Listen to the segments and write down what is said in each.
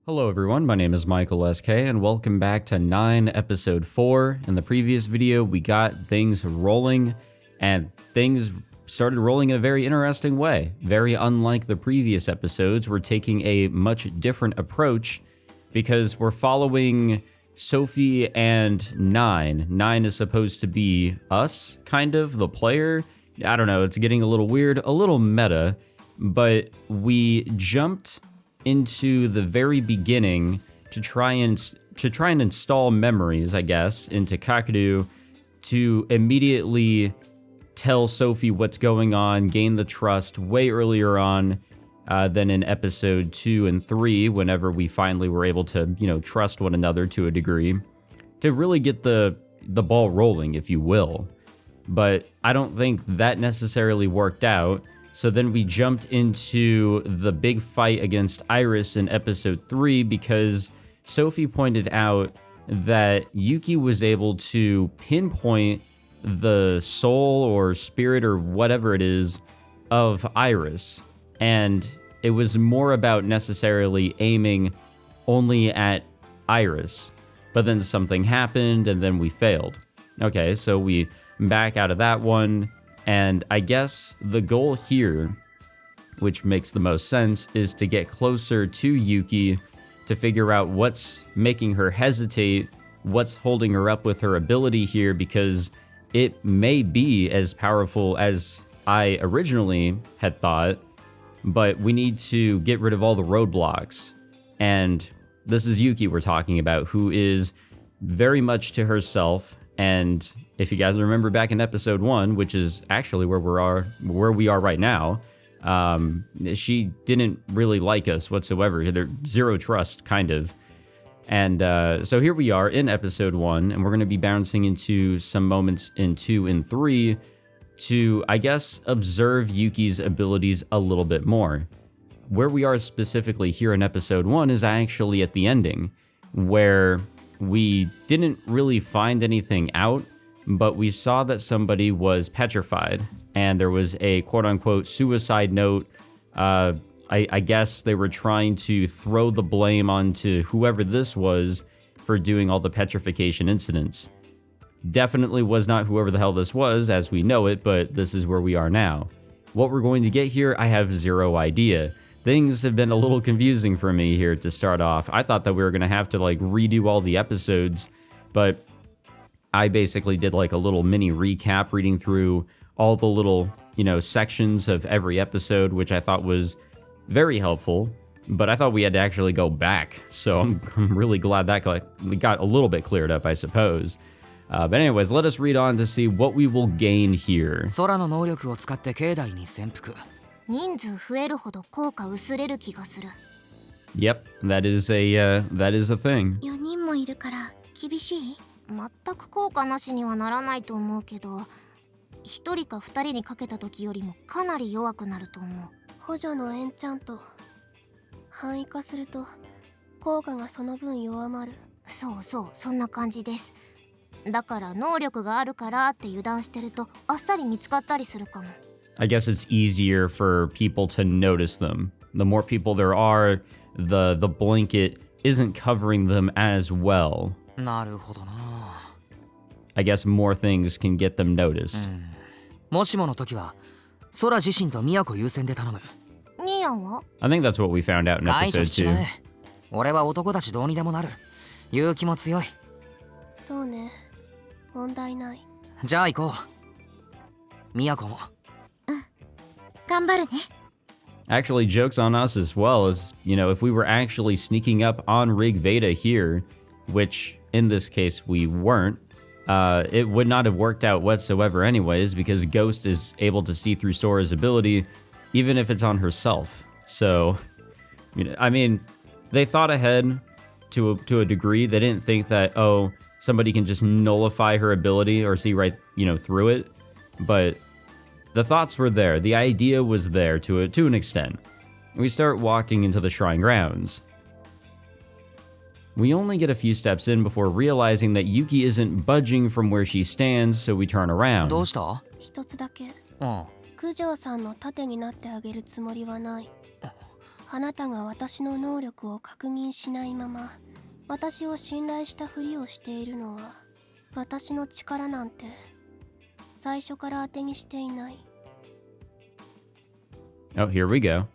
Hello everyone, my name is Michael SK and welcome back to 9 episode 4. In the previous video we got things rolling and things started rolling in a very interesting way. Very unlike the previous episodes, we're taking a much different approach because we're following Sophie and 9. 9 is supposed to be us, kind of, the player. I don't know, it's getting a little weird, a little meta, but we jumped into the very beginning to try and install memories, I guess, into Kakeru to immediately tell Sophie what's going on, gain the trust way earlier on than in episode 2 and 3, whenever we finally were able to, trust one another to a degree, to really get the ball rolling, if you will. But I don't think that necessarily worked out. So then we jumped into the big fight against Iris in episode 3 because Sophie pointed out that Yuki was able to pinpoint the soul or spirit or whatever it is of Iris. And it was more about necessarily aiming only at Iris. But then something happened and then we failed. Okay, so we back out of that one. And I guess the goal here, which makes the most sense, is to get closer to Yuki to figure out what's making her hesitate, what's holding her up with her ability here, because it may be as powerful as I originally had thought, but we need to get rid of all the roadblocks. And this is Yuki we're talking about, who is very much to herself. And if you guys remember back in episode 1, which is actually where we are right now, she didn't really like us whatsoever. There's zero trust, kind of. And so here we are in episode 1, and we're going to be bouncing into some moments in 2 and 3 to, I guess, observe Yuki's abilities a little bit more. Where we are specifically here in episode 1 is actually at the ending, where we didn't really find anything out, but we saw that somebody was petrified, and there was a quote-unquote suicide note. I guess they were trying to throw the blame onto whoever this was for doing all the petrification incidents. Definitely was not whoever the hell this was, as we know it, but this is where we are now. What we're going to get here, I have zero idea. Things have been a little confusing for me here to start off. I thought that we were going to have to redo all the episodes, but I basically did a little mini recap, reading through all the little, sections of every episode, which I thought was very helpful, but I thought we had to actually go back. So I'm really glad that got a little bit cleared up, I suppose. But anyways, let us read on to see what we will gain here. 空の能力を使って境内に潜伏。人数増えるほど効果薄れる気がする。Yep, that is a thing. 4人もいるから厳しい？全く効果なしにはならないと思うけど、1人か2人にかけた時よりもかなり弱くなると思う。補助のエンチャント範囲化すると効果がその分弱まる。そうそう、そんな感じです。だから能力があるからって油断してるとあっさり見つかったりするかも。I guess it's easier for people to notice them. The more people there are, the blanket isn't covering them as well. なるほどな。I guess more things can get them noticed. もしもの時は、空自身と都優先で頼む。ミヤは？ I think that's what we found out in 解除 episode しちま 2. え。俺は男だしどうにでもなる。勇気も強い。そうね、問題ない。じゃあ行こう。都も。頑張るね。Actually, joke's on us as well, as, if we were actually sneaking up on Rig Veda here, which in this case we weren't, it would not have worked out whatsoever anyways, because Ghost is able to see through Sora's ability, even if it's on herself. So, I mean, they thought ahead to a degree. They didn't think that, somebody can just nullify her ability or see right, through it. But the thoughts were there. The idea was there to an extent. We start walking into the shrine grounds. We only get a few steps in before realizing that Yuki isn't budging from where she stands, so we turn around. どうした？一つだけ。うん。九条さんの盾になってあげるつもりはない。あなたが私の能力を確認しないまま私を信頼したふりをしているのは私の力なんて最初から当てにしていない。 Oh, here we go.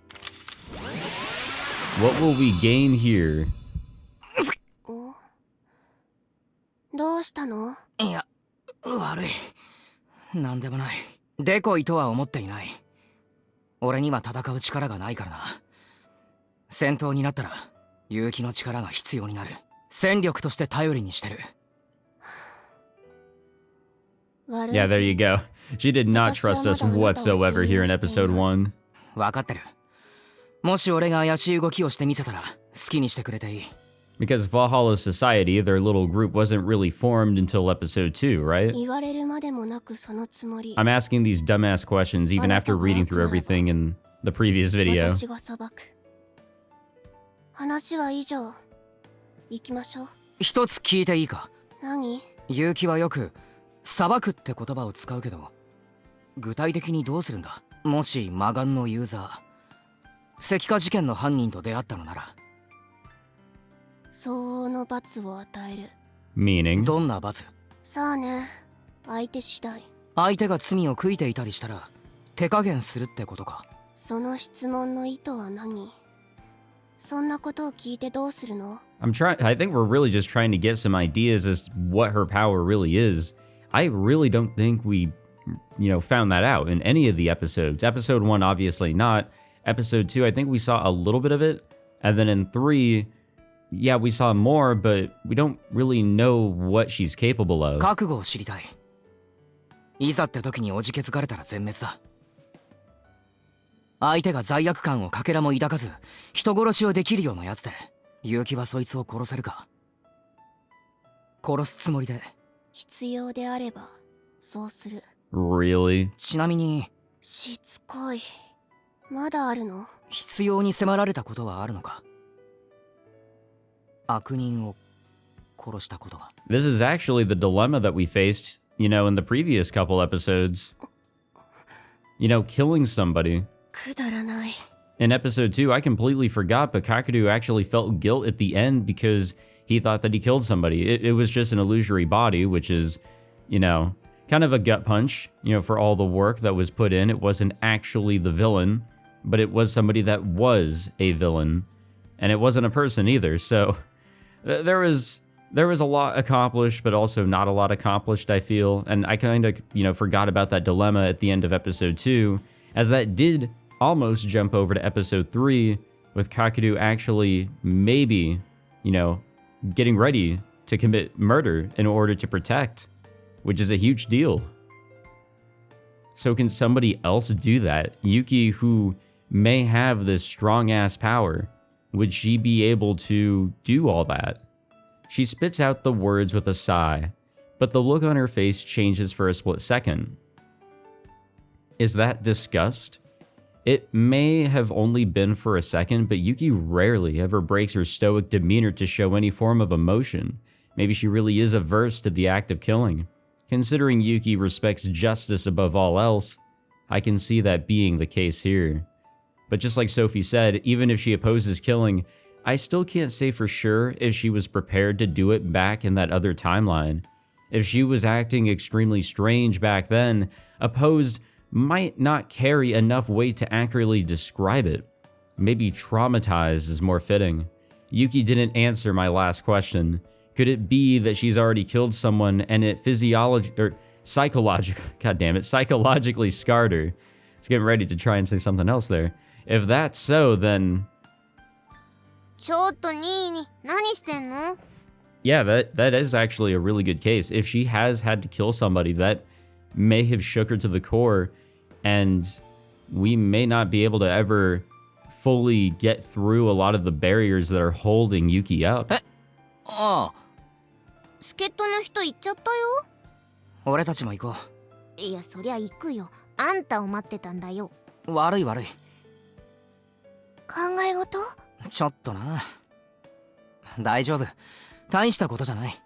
What will we gain here? お、どうしたの？いや、悪い。なんでもない。デコイとは思っていない。俺には戦う力がないからな。戦闘になったら結城の力が必要になる。戦力として頼りにしてる。Yeah, there you go. She did not trust us whatsoever here in episode 1. 分かってる。もし俺が怪しい動きをしてみせたら好きにしてくれていい。Because Valhalla Society, their little group, wasn't really formed until episode 2, right? 言われるまでもなくそのつもり。 I'm asking these dumbass questions even after reading through everything in the previous video. 私が裁く。話は以上。行きましょう。一つ聞いていいか？何？結城はよく裁くって言葉を使うけど、具体的にどうするんだ？もし魔眼のユーザー、石化事件の犯人と出会ったのなら。相応の罰を与える。 Meaning? どんな罰？さあね、相手次第。相手が罪を悔いていたりしたら手加減するってことか？その質問の意図は何？そんなことを聞いてどうするの？ I think we're really just trying to get some ideas as to what her power really is. I really don't think we, found that out in any of the episodes. Episode 1, obviously not. Episode 2, I think we saw a little bit of it. And then in 3, yeah, we saw more, but we don't really know what she's capable of. 覚悟を知りたい。いざって時におじけづかれたら全滅だ。相手が罪悪感をかけらも抱かず人殺しをできるようなやつで、結城はそいつを殺せるか？殺すつもりで。必要であればそうする。 Really? ちなみにしつこい。まだあるの？必要に迫られたことはあるのか？悪人を殺したことが。 This is actually the dilemma that we faced, in the previous couple episodes. Killing somebody. くだらない。 In episode 2, I completely forgot, but Kakeru actually felt guilt at the end because he thought that he killed somebody. It was just an illusory body, which is, kind of a gut punch, for all the work that was put in. It wasn't actually the villain, but it was somebody that was a villain. And it wasn't a person either, so there was a lot accomplished, but also not a lot accomplished, I feel. And I kind of, forgot about that dilemma at the end of episode 2, as that did almost jump over to episode 3, with Kakeru actually maybe, getting ready to commit murder in order to protect, which is a huge deal. So can somebody else do that? Yuki, who may have this strong-ass power, would she be able to do all that? She spits out the words with a sigh, but the look on her face changes for a split second. Is that disgust? It may have only been for a second, but Yuki rarely ever breaks her stoic demeanor to show any form of emotion. Maybe she really is averse to the act of killing. Considering Yuki respects justice above all else, I can see that being the case here. But just like Sophie said, even if she opposes killing, I still can't say for sure if she was prepared to do it back in that other timeline. If she was acting extremely strange back then, opposed might not carry enough weight to accurately describe it. Maybe traumatized is more fitting. Yuki didn't answer my last question. Could it be that she's already killed someone and it psychologically scarred her? I was getting ready to try and say something else there. If that's so, then... ちょっとニーニ、何してんの? Yeah, that is actually a really good case. If she has had to kill somebody, that may have shook her to the core, and we may not be able to ever fully get through a lot of the barriers that are holding Yuki up. ああ、助っ人の人行っちゃったよ。俺たちも行こいや、そりゃ行くよ。あんたを待ってたんだよ。う。悪い。考え事？ちょっとな。大丈夫。大したことじゃない。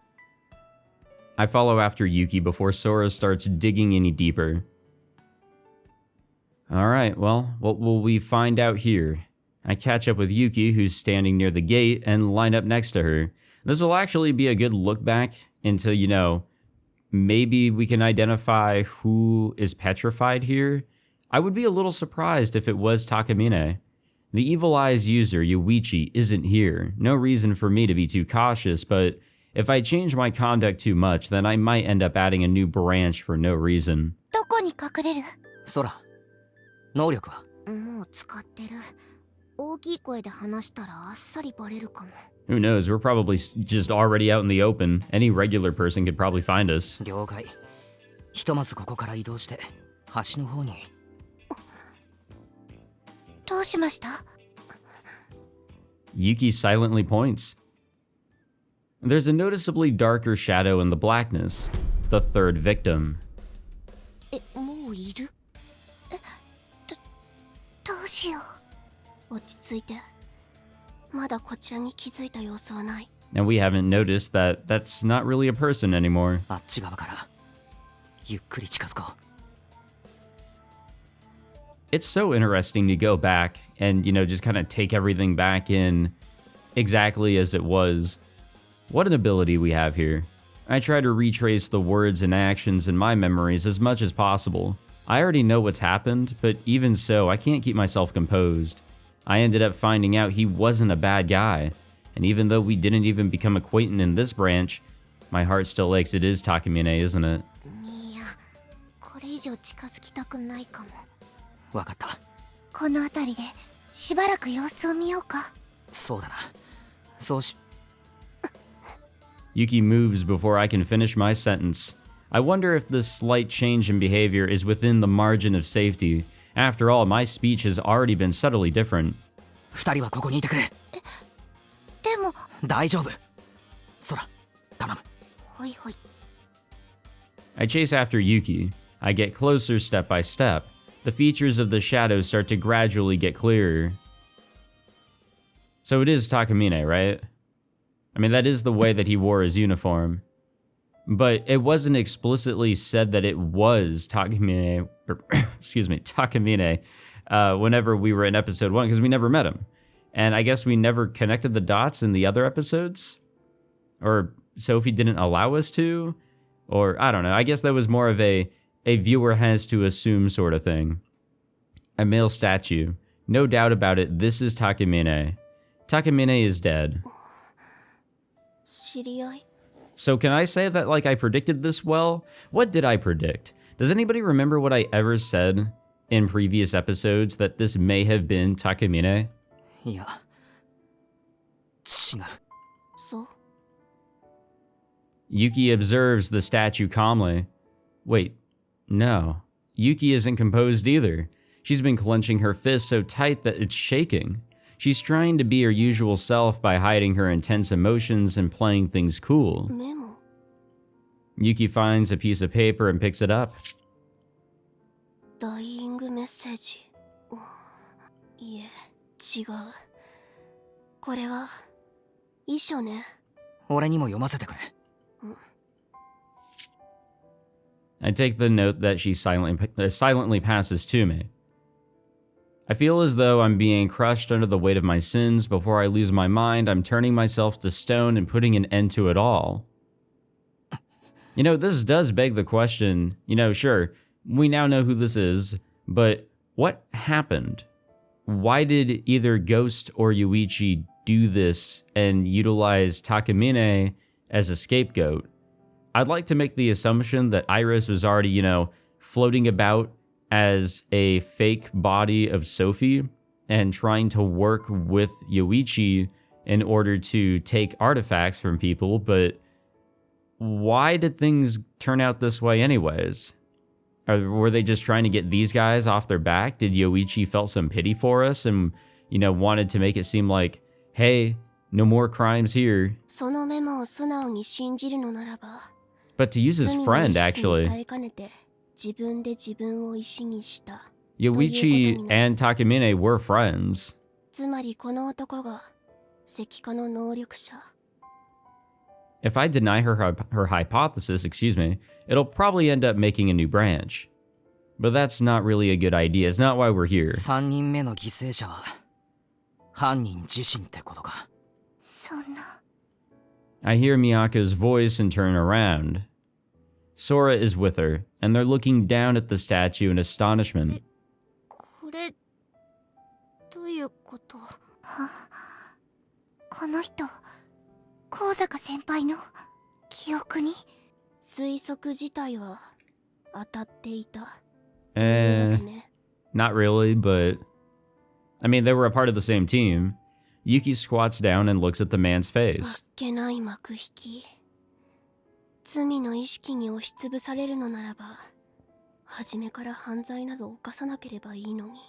I follow after Yuki before Sora starts digging any deeper. Alright, well, what will we find out here? I catch up with Yuki, who's standing near the gate, and line up next to her. This will actually be a good look back into, maybe we can identify who is petrified here. I would be a little surprised if it was Takamine. The Evil Eyes user, Yuichi, isn't here. No reason for me to be too cautious, but if I change my conduct too much, then I might end up adding a new branch for no reason. どこに隠れる？空能力は？もう使ってる。大きい声で話したらあっさりバレるかも。Who knows, we're probably just already out in the open. Any regular person could probably find us. 了解。ひとまずここから移動して橋の方に。どうしました？ Yuki silently points. There's a noticeably darker shadow in the blackness. The third victim. もういる？どうしよう。落ち着いて。まだこちらに気づいた様子はない。And we haven't noticed that that's not really a person anymore. あっち側からゆっくり近づこう。It's so interesting to go back and, just kind of take everything back in exactly as it was. What an ability we have here. I try to retrace the words and actions in my memories as much as possible. I already know what's happened, but even so, I can't keep myself composed. I ended up finding out he wasn't a bad guy, and even though we didn't even become acquainted in this branch, my heart still aches. It is Takamine, isn't it? いや、これ以上近づきたくないかも。わかった。この辺りでしばらく様子を見ようか。そうだな。そうし。Yuki moves before I can finish my sentence. I wonder if this slight change in behavior is within the margin of safety. After all, my speech has already been subtly different. 二人はここにいてくれ。でも。大丈夫。空、頼む。ほいほい。I chase after Yuki. I get closer step by step. The features of the shadows start to gradually get clearer. So it is Takamine, right? I mean, that is the way that he wore his uniform. But it wasn't explicitly said that it was Takamine, or Takamine, whenever we were in episode 1, because we never met him. And I guess we never connected the dots in the other episodes? Or Sophie didn't allow us to? Or, I don't know, I guess that was more of a viewer has to assume sort of thing. A male statue. No doubt about it, this is Takamine. Takamine is dead. 知り合い？ So can I say that I predicted this well? What did I predict? Does anybody remember what I ever said in previous episodes that this may have been Takamine? いや、違う。そう。 Yuki observes the statue calmly. Wait, no. Yuki isn't composed either. She's been clenching her fist so tight that it's shaking. She's trying to be her usual self by hiding her intense emotions and playing things cool. メモ。 Yuki finds a piece of paper and picks it up. ダイイングメッセージ。いえ、違う。これは遺書ね。俺にも読ませてくれ。I take the note that she silently passes to me. I feel as though I'm being crushed under the weight of my sins. Before I lose my mind, I'm turning myself to stone and putting an end to it all. This does beg the question, sure, we now know who this is, but what happened? Why did either Ghost or Yuichi do this and utilize Takamine as a scapegoat? I'd like to make the assumption that Iris was already, floating about as a fake body of Sophie and trying to work with Yuichi in order to take artifacts from people, but why did things turn out this way anyways? Or were they just trying to get these guys off their back? Did Yoichi felt some pity for us and, wanted to make it seem like, hey, no more crimes here? そのメモを素直に信じるのならば。 But to use his friend, actually. 耐えかねて自分で自分を石にした。 Yoichi and Takamine were friends. つまりこの男が石化の能力者。 If I deny her hypothesis, it'll probably end up making a new branch. But that's not really a good idea. It's not why we're here. 3人目の犠牲者は犯人自身ってことか。そんな。 I hear Miyako's voice and turn around. Sora is with her, and they're looking down at the statue in astonishment. これどういうこと？この人高坂先輩の記憶に？推測自体は当たっていた。 Not really, but I mean, they were a part of the same team. Yuki squats down and looks at the man's あ face. っけない幕引き。罪の意識に押しつぶされるのならば、初めから犯罪など犯さなければいいのに。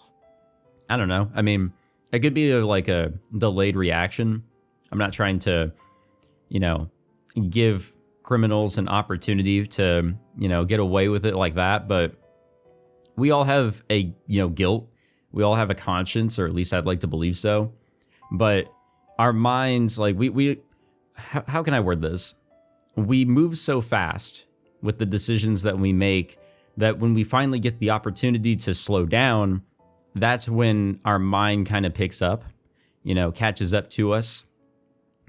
I don't know. I mean, it could be like a delayed reaction. I'm not trying to, give criminals an opportunity to, get away with it like that, but we all have a, guilt. We all have a conscience, or at least I'd like to believe so. But our minds, like how can I word this? We move so fast with the decisions that we make that when we finally get the opportunity to slow down, that's when our mind kind of picks up, catches up to us.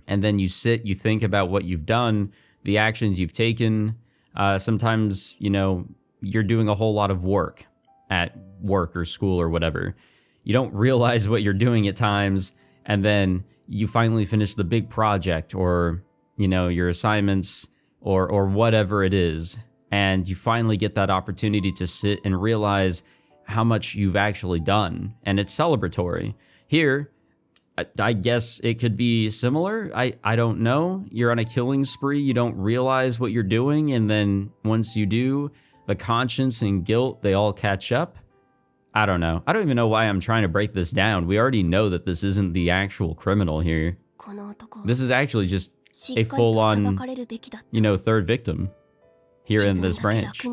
And then you sit, you think about what you've done, the actions you've taken. Sometimes, you're doing a whole lot of work at work or school or whatever. You don't realize what you're doing at times. And then you finally finish the big project or, your assignments or whatever it is. And you finally get that opportunity to sit and realize how much you've actually done. And it's celebratory. Here, I guess it could be similar. I don't know. You're on a killing spree. You don't realize what you're doing. And then once you do, the conscience and guilt, they all catch up. I don't know. I don't even know why I'm trying to break this down. We already know that this isn't the actual criminal here. This is actually just a full-on, third victim here in this branch.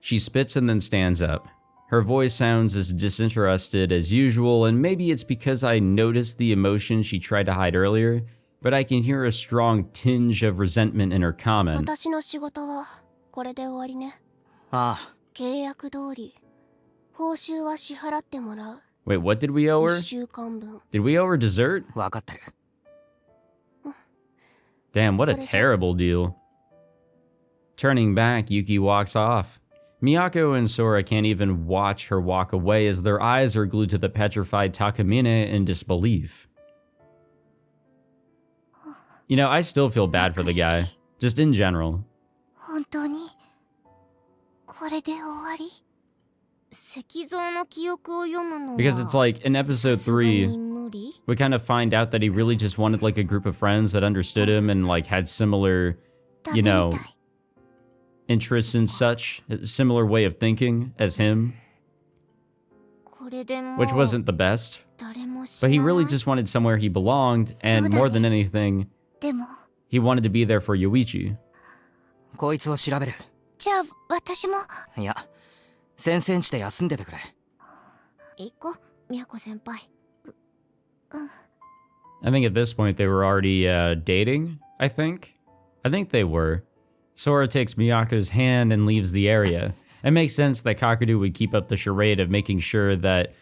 She spits and then stands up. Her voice sounds as disinterested as usual, and maybe it's because I noticed the emotion she tried to hide earlier, but I can hear a strong tinge of resentment in her comment. 私の仕事はこれで終わりね。ああ。契約通り、報酬は支払ってもらう。 Wait, what did we owe her? 1週間分。Did we owe her dessert? わかってる。Damn, what a terrible deal. Turning back, Yuki walks off. Miyako and Sora can't even watch her walk away as their eyes are glued to the petrified Takamine in disbelief. I still feel bad for the guy, just in general. 本当にこれで終わり？石像の記憶を読むのは Because it's like in episode 3, we kind of find out that he really just wanted like a group of friends that understood him and like had similar, interests and such, a similar way of thinking as him, which wasn't the best. But he really just wanted somewhere he belonged, and more than anything, he wanted to be there for Yoichi. こいつを調べる。じゃあ私も。いや、先生んちで休んでてくれ。行こう、みやこ先輩。I think at this point they were already dating, I think they were. Sora takes Miyako's hand and leaves the area. It makes sense that Kakeru would keep up the charade of making sure that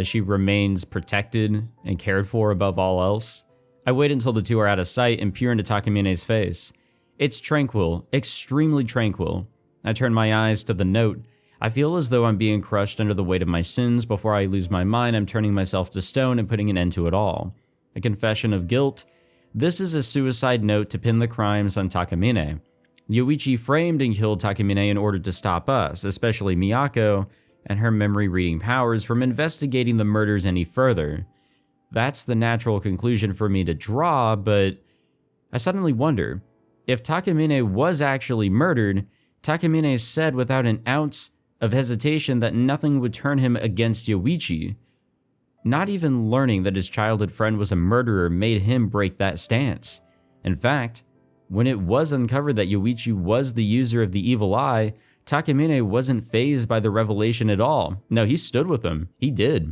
she remains protected and cared for above all else. I wait until the two are out of sight and peer into Takamine's face. It's tranquil, extremely tranquil. I turn my eyes to the note. I feel as though I'm being crushed under the weight of my sins. Before I lose my mind, I'm turning myself to stone and putting an end to it all. A confession of guilt. This is a suicide note to pin the crimes on Takamine. Yoichi framed and killed Takamine in order to stop us, especially Miyako, and her memory-reading powers from investigating the murders any further. That's the natural conclusion for me to draw, but I suddenly wonder, if Takamine was actually murdered, Takamine said without an ounce of hesitation that nothing would turn him against Yoichi. Not even learning that his childhood friend was a murderer made him break that stance. In fact, when it was uncovered that Yoichi was the user of the evil eye, Takamine wasn't fazed by the revelation at all. No, he stood with him. He did.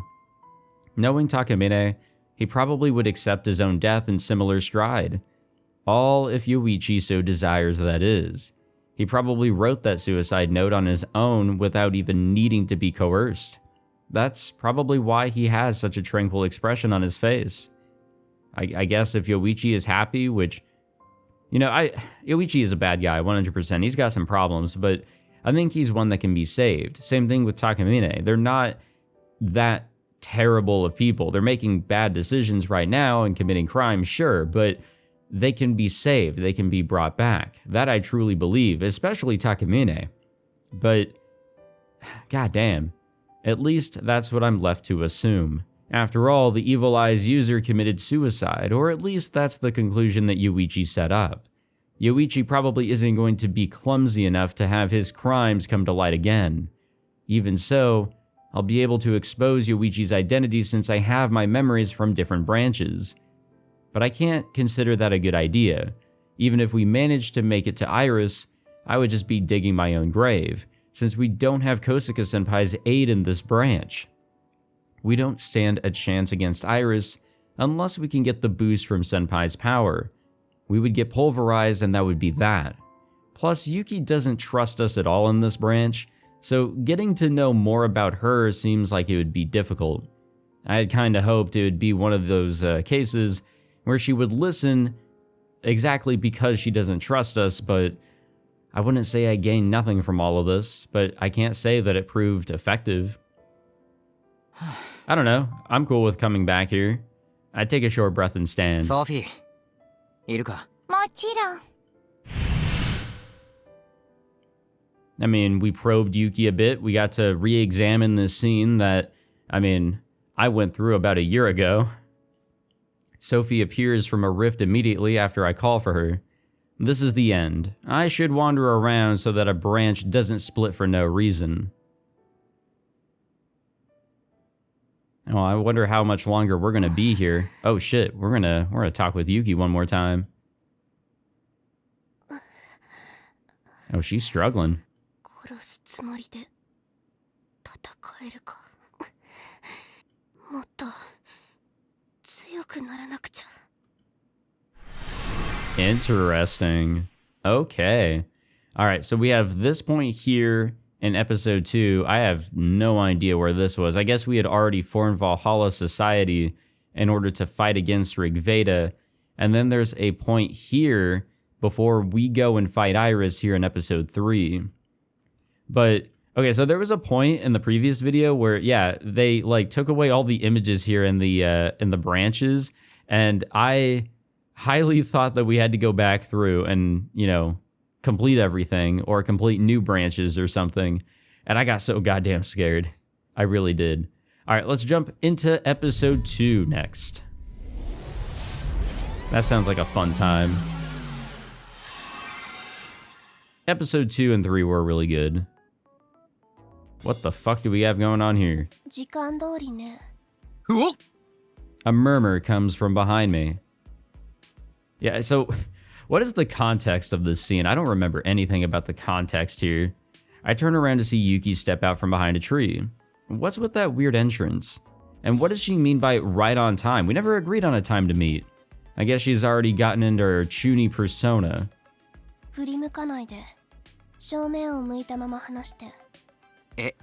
Knowing Takamine, he probably would accept his own death in similar stride. All if Yoichi so desires, that is. He probably wrote that suicide note on his own without even needing to be coerced. that's probably why he has such a tranquil expression on his face. I guess if Yoichi is happy, which, Yoichi is a bad guy, 100%. He's got some problems, but I think he's one that can be saved. Same thing with Takamine. They're not that terrible of people. They're making bad decisions right now and committing crimes, sure, but they can be saved. They can be brought back. That I truly believe, especially Takamine. But, goddamn, at least that's what I'm left to assume. After all, the Evil Eye's user committed suicide, or at least that's the conclusion that Yoichi set up. Yoichi probably isn't going to be clumsy enough to have his crimes come to light again. Even so, I'll be able to expose Yoichi's identity since I have my memories from different branches. But I can't consider that a good idea. Even if we managed to make it to Iris, I would just be digging my own grave, since we don't have Kosaka-senpai's aid in this branch. We don't stand a chance against Iris unless we can get the boost from Senpai's power. We would get pulverized and that would be that. Plus, Yuki doesn't trust us at all in this branch, so getting to know more about her seems like it would be difficult. I had kinda hoped it would be one of those cases where she would listen exactly because she doesn't trust us, but I wouldn't say I gained nothing from all of this, but I can't say that it proved effective. I don't know. I'm cool with coming back here. I'd take a short breath and stand. ソフィー、いるか？もちろん。 I mean, we probed Yuki a bit. We got to re-examine this scene that, I went through about a year ago. Sophie appears from a rift immediately after I call for her. This is the end. I should wander around so that a branch doesn't split for no reason. Oh, I wonder how much longer we're gonna be here. Oh shit, we're gonna talk with Yuki one more time. Oh, she's struggling. 殺すつもりで戦えるか。もっと強くならなくちゃ。 Interesting. Okay. All right, so we have this point here in episode 2. I have no idea where this was. I guess we had already formed Valhalla Society in order to fight against Rigveda. And then there's a point here before we go and fight Iris here in episode 3. But, okay, so there was a point in the previous video where, yeah, they, took away all the images here in the branches. And I highly thought that we had to go back through and, complete everything or complete new branches or something. And I got so goddamn scared. I really did. All right, let's jump into episode 2 next. That sounds like a fun time. Episode 2 and 3 were really good. What the fuck do we have going on here? 時間通りね。うおっ A murmur comes from behind me. Yeah, so what is the context of this scene? I don't remember anything about the context here. I turn around to see Yuki step out from behind a tree. What's with that weird entrance? And what does she mean by right on time? We never agreed on a time to meet. I guess she's already gotten into her Chuni persona. 振り向かないで。正面を向いたまま話して。え、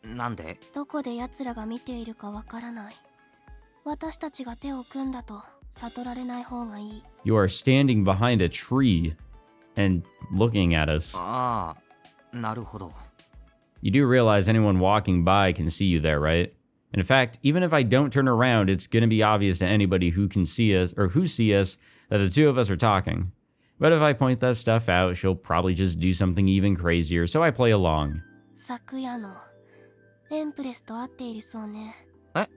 なんで？どこで奴らが見ているかわからない。私たちが手を組んだと悟られない方がいい。You are standing behind a tree and looking at us. ああ、なるほど。 You do realize anyone walking by can see you there, right? In fact, even if I don't turn around, it's going to be obvious to anybody who can see us or who see us that the two of us are talking. But if I point that stuff out, she'll probably just do something even crazier, so I play along. 昨夜のエンプレスと会っているそうね。え、あ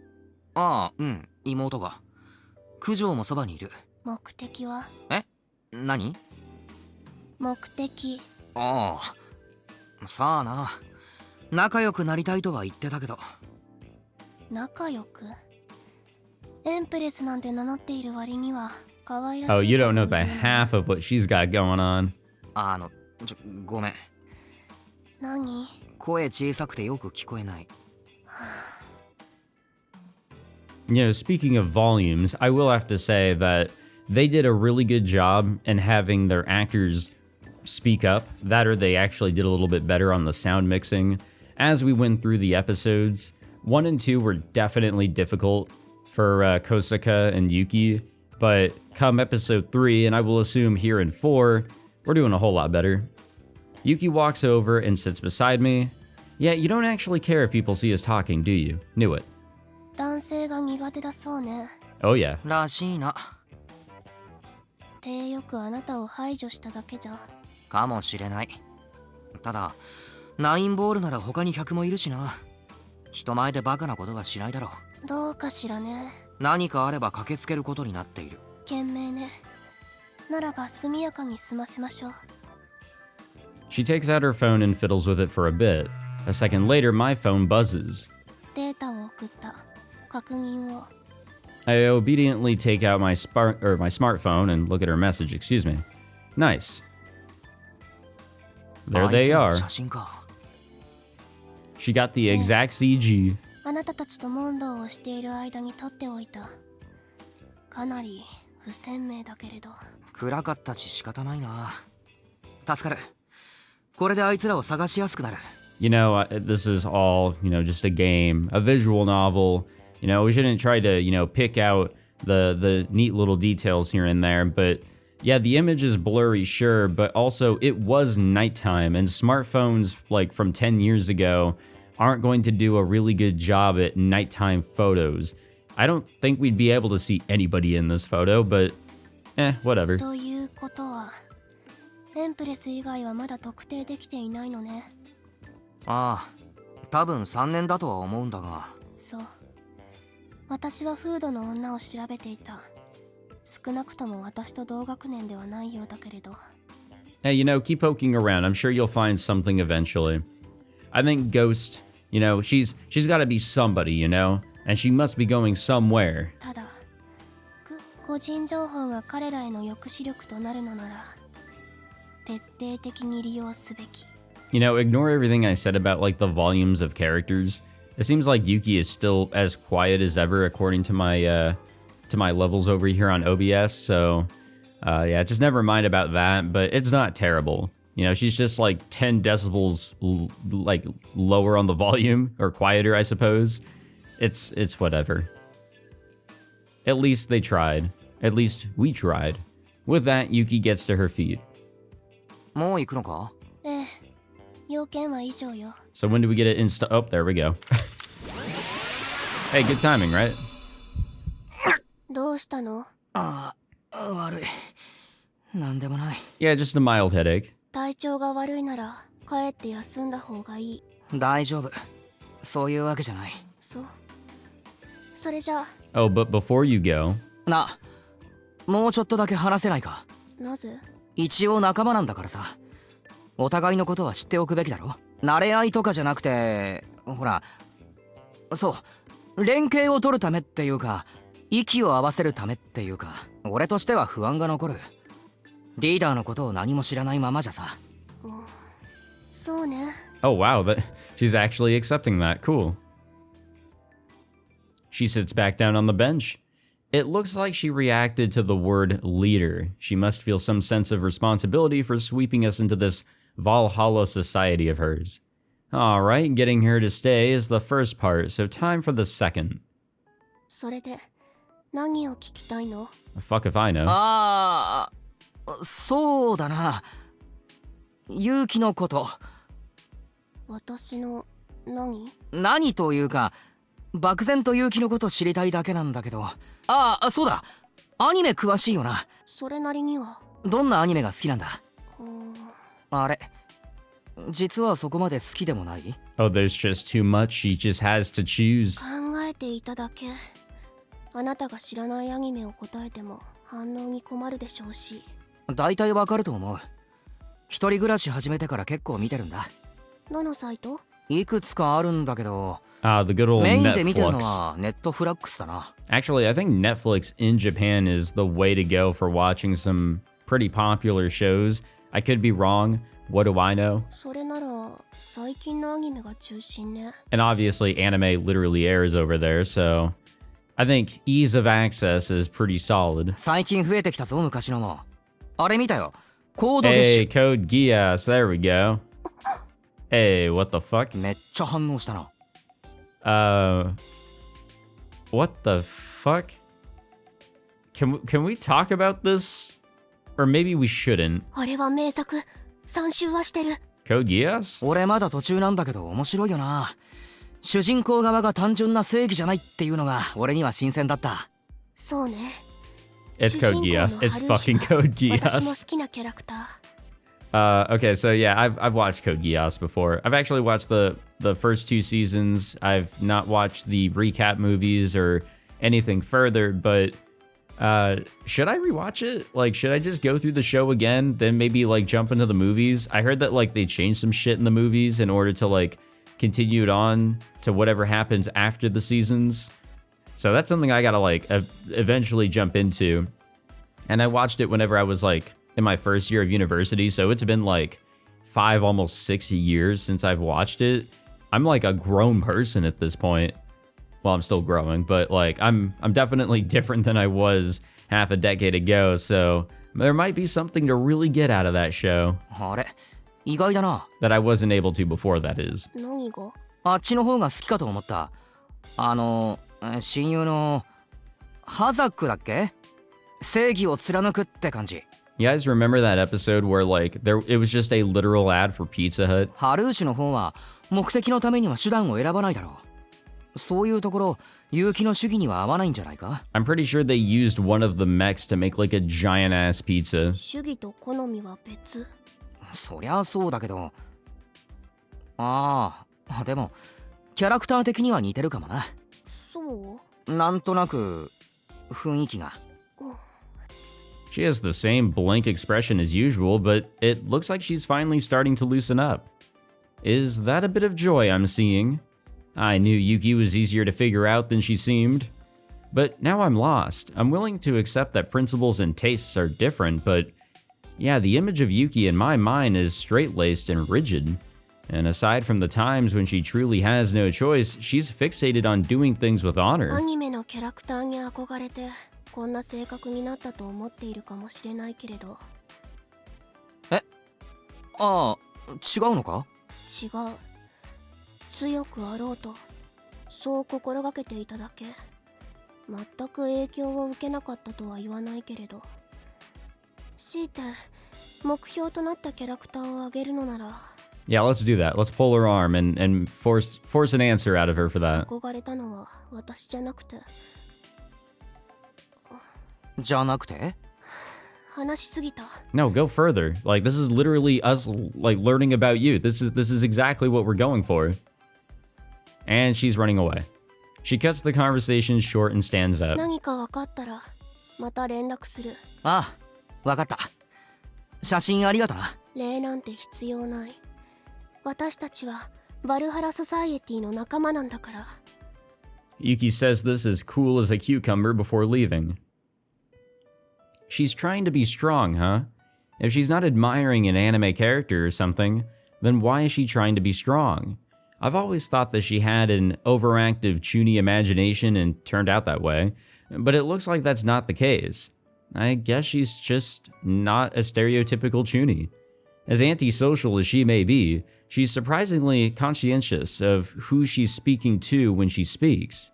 あ、うん、妹が。九条もそばにいる。目的は？え、何？目的。ああ、さあな。仲良くなりたいとは言ってたけど。仲良く？エンプレスなんて名乗っている割には可愛らしい。 Oh, you don't know the half of what she's got going on. ごめん。何？声小さくてよく聞こえない。Speaking of volumes, I will have to say that they did a really good job in having their actors speak up. That or they actually did a little bit better on the sound mixing as we went through the episodes. 1 and 2 were definitely difficult for Kosaka and Yuki, but come episode 3, and I will assume here in 4, we're doing a whole lot better. Yuki walks over and sits beside me. Yeah, you don't actually care if people see us talking, do you? Knew it. 男性が苦手だそうね。 Oh yeah. らしいな。手よくあなたを排除しただけじゃ。かもしれない。ただ、ナインボールなら他に100もいるしな。人前でバカなことはしないだろう。どうかしらね。何かあれば駆けつけることになっている。賢明ね。ならば速やかに済ませましょう。 She takes out her phone and fiddles with it for a bit. A second later, my phone buzzes. データを送った。確認を。 I obediently take out my smartphone and look at her message. Excuse me. Nice. There they あいつの are. 写真か。She got the exact CG. あなたたちと問答をしている間に撮っておいた。かなり不鮮明だけれど。暗かったし仕方ないな。助かる。これであいつらを探しやすくなる。You know, this is all, just a game, a visual novel. We shouldn't try to, pick out the neat little details here and there. But yeah, the image is blurry, sure, but also it was nighttime, and smartphones like from 10 years ago aren't going to do a really good job at nighttime photos. I don't think we'd be able to see anybody in this photo, but whatever. ということは、エンプレス以外はまだ特定できていないのね。ああ、多分3年だとは思うんだが。そう。私はフードの女を調べていた。少なくとも私と同学年ではないようだけれど。Hey, keep poking around. I'm sure you'll find something eventually. I think Ghost, she's got to be somebody, and she must be going somewhere. ただ、個人情報が彼らへの抑止力となるのなら、徹底的に利用すべき。Ignore everything I said about like the volumes of characters. It seems like Yuki is still as quiet as ever according to my levels over here on OBS. So yeah, just never mind about that, but it's not terrible. She's just like 10 decibels like lower on the volume, or quieter, I suppose. It's whatever. At least they tried. At least we tried. With that, Yuki gets to her feet. もう行くのか？ええ、要件は以上よ。 So when do we get it oh, there we go. Hey, good timing, right? どうしたの？ああ、悪い。なんでもない。Yeah, just a mild headache. 体調が悪いなら帰って休んだ方がいい。大丈夫。そういうわけじゃない。そう。それじゃあ。 Oh, but before you go... もうちょっとだけ話せないか？なぜ？一応仲間なんだからさ。お互いのことは知っておくべきだろ。慣れ合いとかじゃなくて、ほら、そう、連携を取るためっていうか、息を合わせるためっていうか、俺としては不安が残る。リーダーのことを何も知らないままじゃさ。そうね。 Oh, wow, but she's actually accepting that. Cool. She sits back down on the bench. It looks like she reacted to the word leader. She must feel some sense of responsibility for sweeping us into this Valhalla society of hers. All right, getting her to stay is the first part, so time for the second. それで何を聞きたいの？ Fuck if I know. ああ、そうだな。勇気のこと。私の何というか、漠然と勇気のこと知りたいだけなんだけど。ああ、そうだ。アニメ詳しいよな。それなりには。どんなアニメが好きなんだ？あれ、実はそこまで好きでもない？ Oh, there's just too much. She just has to choose. 考えていただけ。あなたが知らないアニメを答えても反応に困るでしょうし。大体わかると思う。一人暮らし始めてから結構見てるんだ。どのサイト？いくつかあるんだけど、 The good old メインで見てるの Netflix. はネットフラックスだな。 Actually, I think Netflix in Japan is the way to go for watching some pretty popular shows. I could be wrong. What do I know? それなら最近のアニメが中心ね。 And obviously, anime literally airs over there, so I think ease of access is pretty solid. 最近増えてきたぞ、昔のも。あれ見たよ。コードゲッシ Hey, Code Geass, there we go. Hey, what the fuck? ュ。めっちゃ反応したな。What the fuck? Can we talk about this? Or maybe we shouldn't. あれは名作。3周はしてる。 Code Geass? 俺まだ途中なんだけど面白いよな。主人公側が単純な正義じゃないっていうのが俺には新鮮だった。そうね。 It's Code Geass. It's fucking Code 私も好 Geass. きなキャラクター。 Okay, so yeah, I've watched Code Geass before. I've actually watched the first 2 seasons. I've not watched the recap movies or anything further, but should I rewatch it? Like, should I just go through the show again, then maybe like jump into the movies? I heard that like they changed some shit in the movies in order to like continue it on to whatever happens after the seasons. So that's something I gotta like eventually jump into. And I watched it whenever I was like in my first year of university, so it's been like 5, almost 6 years since I've watched it. I'm like a grown person at this point. Well, I'm still growing, but like I'm definitely different than I was half a decade ago, so there might be something to really get out of that show あれ、意外だな。 that I wasn't able to before, that is. 何が？あっちの方が好きかと思った。親友のハザックだっけ？正義を貫くって感じ。 You guys remember that episode where like it was just a literal ad for Pizza Hut? ハルーシュの方は目的のためには手段を選ばないだろう。そういうところ、結城の主義には合わないんじゃないか？ I'm pretty sure they used one of the mechs to make like a giant ass pizza. 主義と好みは別。そりゃそうだけど。でもキャラクター的には似てるかもな。そう？なんとなく雰囲気が。She has the same blank expression as usual, but it looks like she's finally starting to loosen up. Is that a bit of joy I'm seeing? I knew Yuki was easier to figure out than she seemed. But now I'm lost. I'm willing to accept that principles and tastes are different, but yeah, the image of Yuki in my mind is straight-laced and rigid. And aside from the times when she truly has no choice, she's fixated on doing things with ア honor. ニメのキャラクターに憧れてこんな性格になったと思っているかもしれないけれど。違うのか？違う。強くあろうとそう心がけていただけ。全く影響を受けなかったとは言わないけれど、強いて目標となったキャラクターをあげるのなら、 Yeah, let's do that. Let's pull her arm and force an answer out of her for that. 憧れたのは私じゃなくて。じゃなくて？話しすぎた。 No, go further. Like, this is literally us like learning about you. This is exactly what we're going for. And she's running away. She cuts the conversation short and stands up. 何か分かったらまた連絡する。ああ、わかった。写真ありがとな。礼なんて必要ない。私たちはバルハラソサイエティの仲間なんだから。 Yuki says this as cool as a cucumber before leaving. She's trying to be strong, huh? If she's not admiring an anime character or something, then why is she trying to be strong? I've always thought that she had an overactive Chuny imagination and turned out that way, but it looks like that's not the case. I guess she's just not a stereotypical Chuny. As antisocial as she may be, she's surprisingly conscientious of who she's speaking to when she speaks.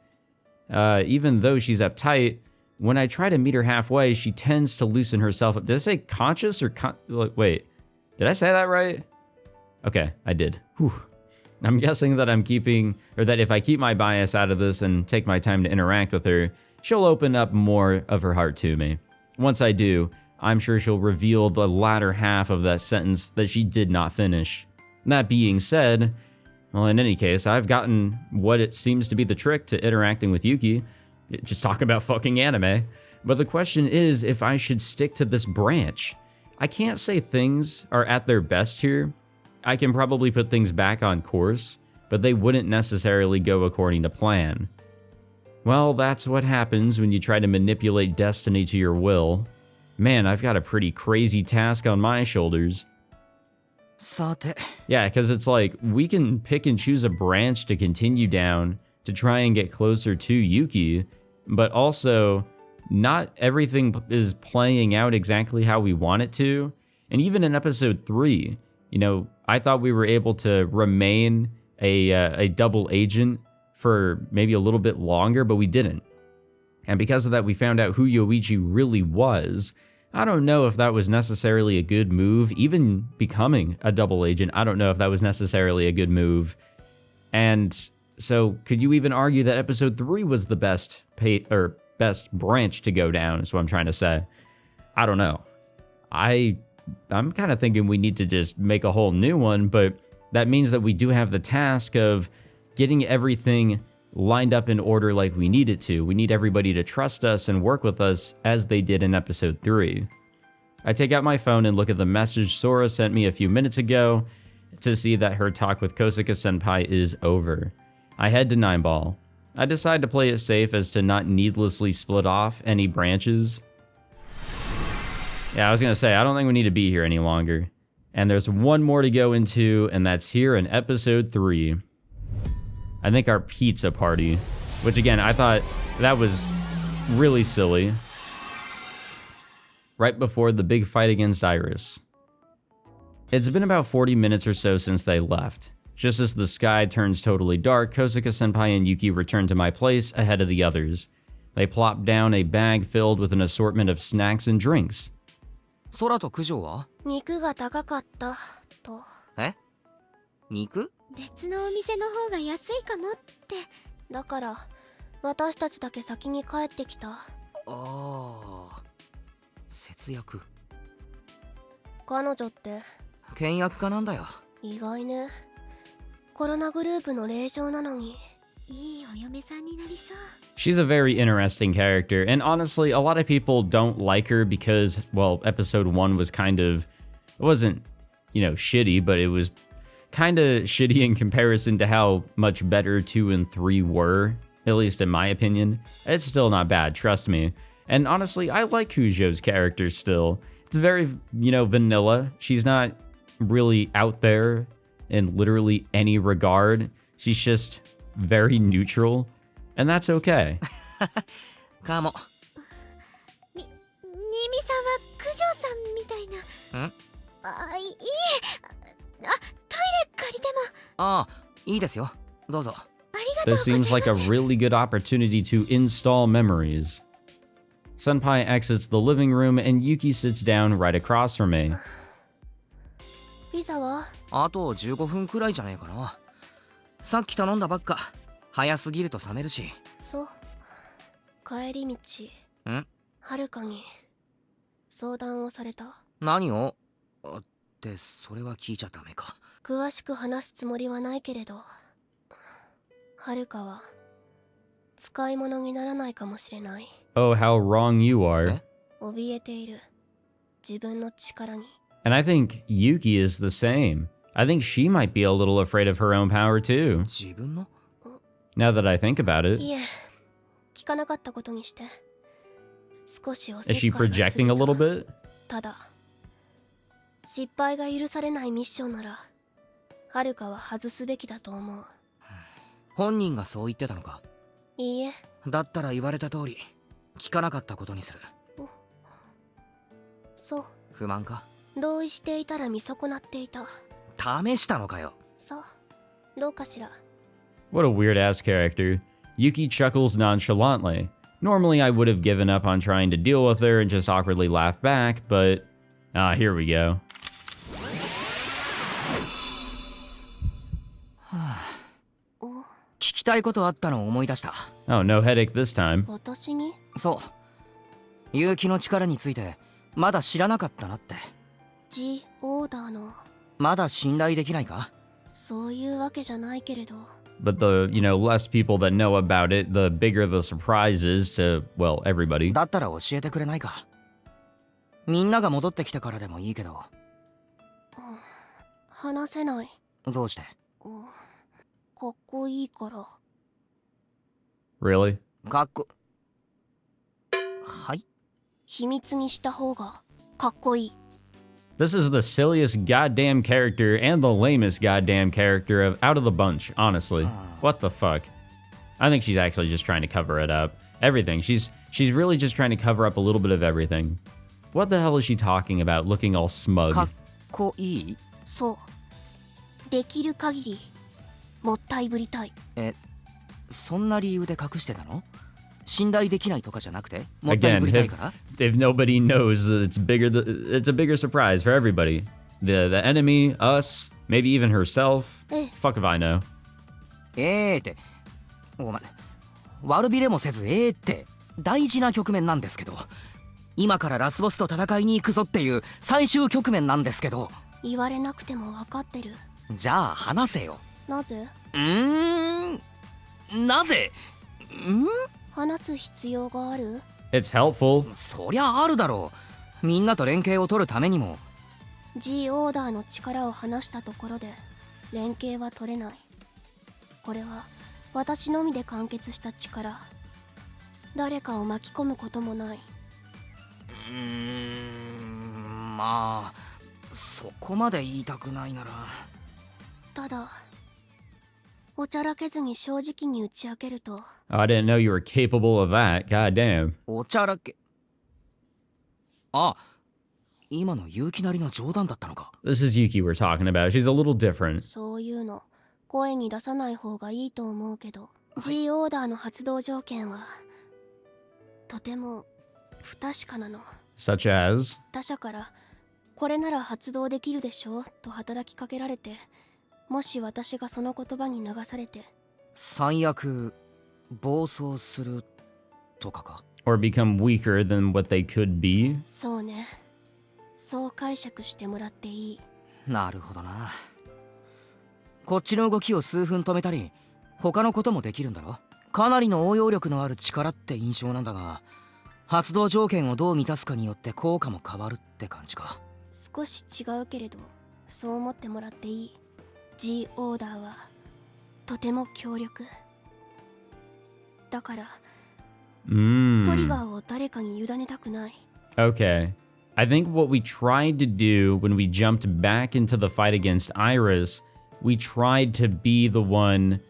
Even though she's uptight, when I try to meet her halfway, she tends to loosen herself up. Did I say conscious or wait, did I say that right? Okay, I did. Whew. I'm guessing that that if I keep my bias out of this and take my time to interact with her, she'll open up more of her heart to me. Once I do, I'm sure she'll reveal the latter half of that sentence that she did not finish. That being said, well, in any case, I've gotten what it seems to be the trick to interacting with Yuki. Just talk about fucking anime. But the question is if I should stick to this branch. I can't say things are at their best here. I can probably put things back on course, but they wouldn't necessarily go according to plan. Well, that's what happens when you try to manipulate destiny to your will. Man, I've got a pretty crazy task on my shoulders. さて。 Yeah, because it's like, we can pick and choose a branch to continue down to try and get closer to Yuki, but also, not everything is playing out exactly how we want it to. And even in episode 3, you know, I thought we were able to remain a double agent for maybe a little bit longer, but we didn't. And because of that, we found out who Yoichi really was. I don't know if that was necessarily a good move. Even becoming a double agent, I don't know if that was necessarily a good move. And so could you even argue that episode 3 was the best branch to go down, is what I'm trying to say. I don't know. I'm kind of thinking we need to just make a whole new one, but that means that we do have the task of getting everything lined up in order like we need it to. We need everybody to trust us and work with us as they did in episode 3. I take out my phone and look at the message Sora sent me a few minutes ago to see that her talk with Kosaka Senpai is over. I head to 9-ball. I decide to play it safe as to not needlessly split off any branches. Yeah, I was gonna say, I don't think we need to be here any longer. And there's one more to go into, and that's here in episode 3. I think our pizza party, which again, I thought that was really silly. Right before the big fight against Iris. It's been about 40 minutes or so since they left. Just as the sky turns totally dark, Kosaka Senpai and Yuki return to my place ahead of the others. They plop down a bag filled with an assortment of snacks and drinks. 空と九条は肉が高かったと。え肉別のお店の方が安いかもって。だから私たちだけ先に帰ってきた。ああ、節約。彼女って倹約家なんだよ。意外ね。コロナグループの令嬢なのに。いいお嫁さんになりそう。 She's a very interesting character, and honestly, a lot of people don't like her because, well, episode 1 was kind of, it wasn't, shitty, but it was kind of shitty in comparison to how much better 2 and 3 were, at least in my opinion. It's still not bad, trust me. And honestly, I like Kujo's character still. It's very, vanilla. She's not really out there in literally any regard. She's just very neutral, and that's okay. かも。ミミさんは九条さんみたいな。んあ、いいえ。あ、トイレ借りても。ああ、いいですよ。どうぞ。ありがとうご This ざいます。 seems like a really good opportunity to install memories. Senpai exits the living room, and Yuki sits down right across from me. ピザはあと15分くらいじゃねえかな。さっき頼んだばっか。早すぎると冷めるし。そう。帰り道。はるかに相談をされた。何をってそれは聞いちゃダメか。詳しく話すつもりはないけれど、はるかは使い物にならないかもしれない。Oh, how wrong you are. 怯えている。自分の力に。And I think Yuki is the same. I think she might be a little afraid of her own power too. 自分の Now that I think about it. いえ、聞かなかったことにして。少しおせ Is っかい she が過ぎ projecting a た little bit? ただ、失敗が許されないミッションなら、はるかは外すべきだと思う。本人がそう言ってたのか。いいえ。だったら言われた通り聞かなかったことにする。そう。不満か。同意していたら見損なっていた。試したのかよ。そう。どうかしら。 What a weird ass character. Yuki chuckles nonchalantly. Normally I would have given up on trying to deal with her and just awkwardly laugh back, but here we go. 聞きたいことあったのを思い出した。 Oh, no headache this time. 私にそう結城の力についてまだ知らなかったなって。 G オーダーの。まだ信頼できないか。そういうわけじゃないけれど。 But the, less people that know about it, the bigger the surprise is to, well, everybody. だったら教えてくれないか。みんなが戻ってきてからでもいいけど。話せない。どうして。かっこいいから。 Really? かっこはい。秘密にした方がかっこいい。 This is the silliest goddamn character and the lamest goddamn character out of the bunch, honestly. What the fuck? I think she's actually just trying to cover it up. Everything. She's really just trying to cover up a little bit of everything. What the hell is she talking about, looking all smug? かっこいい。そう。できる限りもったいぶりたい。そんな理由で隠してたの？信頼できないとかじゃなくて、もったいぶりたいから？ If nobody knows, it's a bigger surprise for everybody. The enemy, us, maybe even herself. Fuck if I know. ってお前悪びれもせずって大事な局面なんですけど、今からラスボスと戦いに行くぞっていう最終局面なんですけど。言われなくても分かってる。じゃあ話せよ。なぜ？なぜ？話す必要がある？ It's helpful. そりゃあるだろう。みんなと連携を取るためにも。G オーダーの力を離したところで連携は取れない。これは私のみで完結した力。誰かを巻き込むこともない。まあそこまで言いたくないなら。ただおちゃらけずに正直に打ち明けると。I didn't know you were capable of that. God damn. おちゃらけ。今の勇気なりの冗談だったのか。 This is Yuki we're talking about. She's a little different. そういうの声に出さない方がいいと思うけど、G オーダーの発動条件はとても不確かなの。 Such as? 他者からこれなら発動できるでしょと働きかけられて、もし私がその言葉に流されて最悪暴走するとかか。 Or become weaker than what they could be? そうね、そう解釈してもらっていい。なるほどな。こっちの動きを数分止めたり他のこともできるんだろ。かなりの応用力のある力って印象なんだが、発動条件をどう満たすかによって効果も変わるって感じか。少し違うけれどそう思ってもらっていい。 G オーダーはとても強力だから、トリガーを誰かに委ねたくない。 Okay. I think what we tried to do when we jumped back into the fight against Iris, we tried to be the one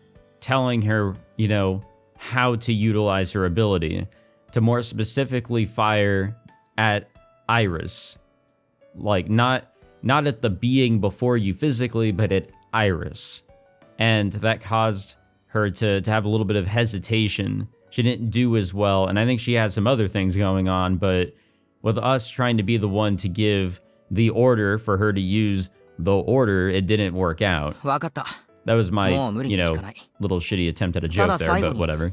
telling her, you know, how to utilize her ability, to more specifically fire at Iris. Like, not at the being before you physically, but at Iris. And that caused her to have a little bit of hesitation. She didn't do as well, and I think she had some other things going on, but with us trying to be the one to give the order for her to use the order, it didn't work out. わかった。 That was my, もう無理に you 聞 know, かない。 little shitty attempt at a joke ただ there, 最後 but に whatever.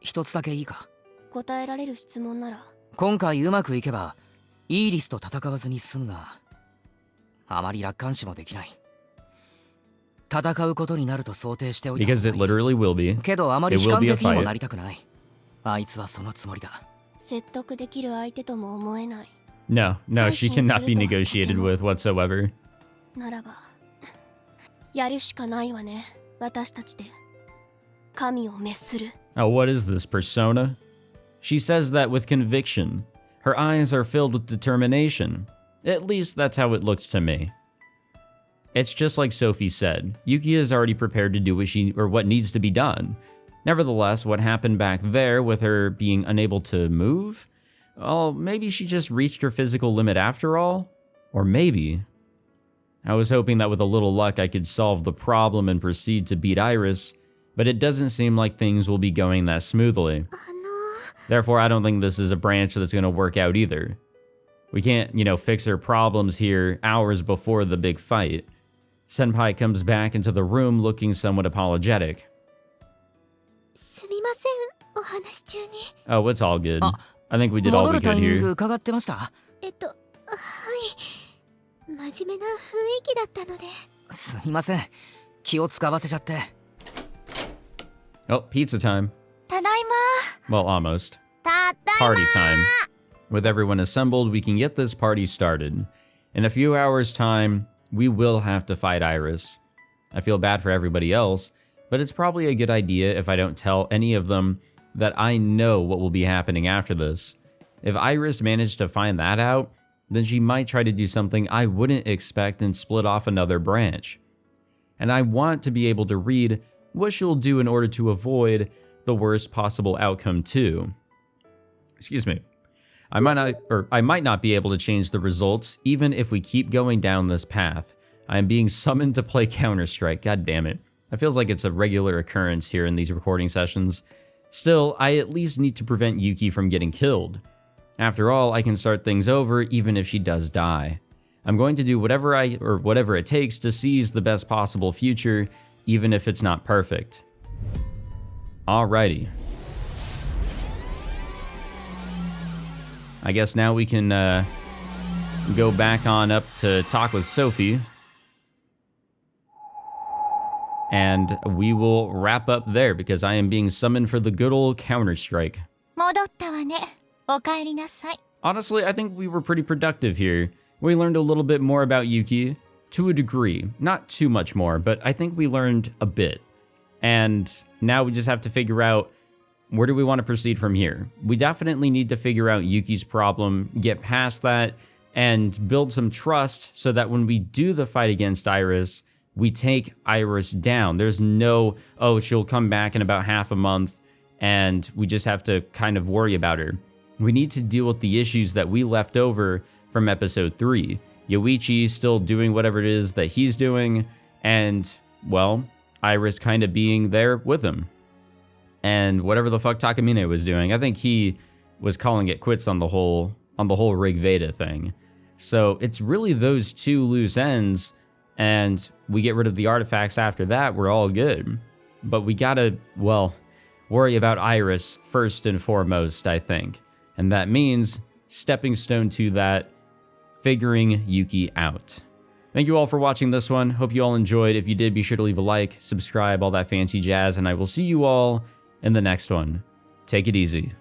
一つだけいいか。答えられる質問なら。今回うまくいけばイーリスと戦わずに済むが、あまり楽観視もできない。戦うことになると想定しておいた。 Because it literally will be. けどあまり悲観的にもなりたくない。あいつはそのつもりだ。説得できる相手とも思えない。 No, she cannot be negotiated with whatsoever. ならばやるしかないわね。私たちで神を滅する。 Oh, what is this, persona? She says that with conviction. Her eyes are filled with determination. At least that's how it looks to me. It's just like Sophie said. Yuki is already prepared to do what needs to be done. Nevertheless, what happened back there with her being unable to move? Well, maybe she just reached her physical limit after all? Or maybe... I was hoping that with a little luck I could solve the problem and proceed to beat Iris, but it doesn't seem like things will be going that smoothly. Therefore, I don't think this is a branch that's going to work out either. We can't, you know, fix her problems here hours before the big fight. Senpai comes back into the room looking somewhat apologetic. すみません、お話中に。 Oh, it's all good. I think we did all 戻 we るタ could イミング here. 伺ってました。はい。真面目な雰囲気だったので。すみません。気を使わせちゃって。Oh, pizza time. ただいま。 Well, almost. ただいま。 Party time. With everyone assembled, we can get this party started. In a few hours' time, we will have to fight Iris. I feel bad for everybody else, but it's probably a good idea if I don't tell any of them that I know what will be happening after this. If Iris managed to find that out, then she might try to do something I wouldn't expect and split off another branch. And I want to be able to read what she'll do in order to avoid the worst possible outcome too. Excuse me. I might not be able to change the results even if we keep going down this path. I am being summoned to play Counter-Strike, god damn it. It feels like it's a regular occurrence here in these recording sessions. Still, I at least need to prevent Yuki from getting killed. After all, I can start things over even if she does die. I'm going to do whatever it takes to seize the best possible future, even if it's not perfect. Alrighty. I guess now we can go back on up to talk with Sophie. And we will wrap up there because I am being summoned for the good old Counter-Strike. 戻ったわね。お帰りなさい。 Honestly, I think we were pretty productive here. We learned a little bit more about Yuki, to a degree. Not too much more, but I think we learned a bit. And now we just have to figure out, where do we want to proceed from here? We definitely need to figure out Yuki's problem, get past that, and build some trust so that when we do the fight against Iris, we take Iris down. There's no, oh, she'll come back in about half a month, and we just have to kind of worry about her. We need to deal with the issues that we left over from episode 3. Yoichi still doing whatever it is that he's doing, and, well, Iris kind of being there with him. And whatever the fuck Takamine was doing, I think he was calling it quits on the whole Rig Veda thing. So it's really those two loose ends, and we get rid of the artifacts after that, we're all good. But we gotta, well, worry about Iris first and foremost, I think. And that means, stepping stone to that, figuring Yuki out. Thank you all for watching this one. Hope you all enjoyed. If you did, be sure to leave a like, subscribe, all that fancy jazz, and I will see you all in the next one. Take it easy.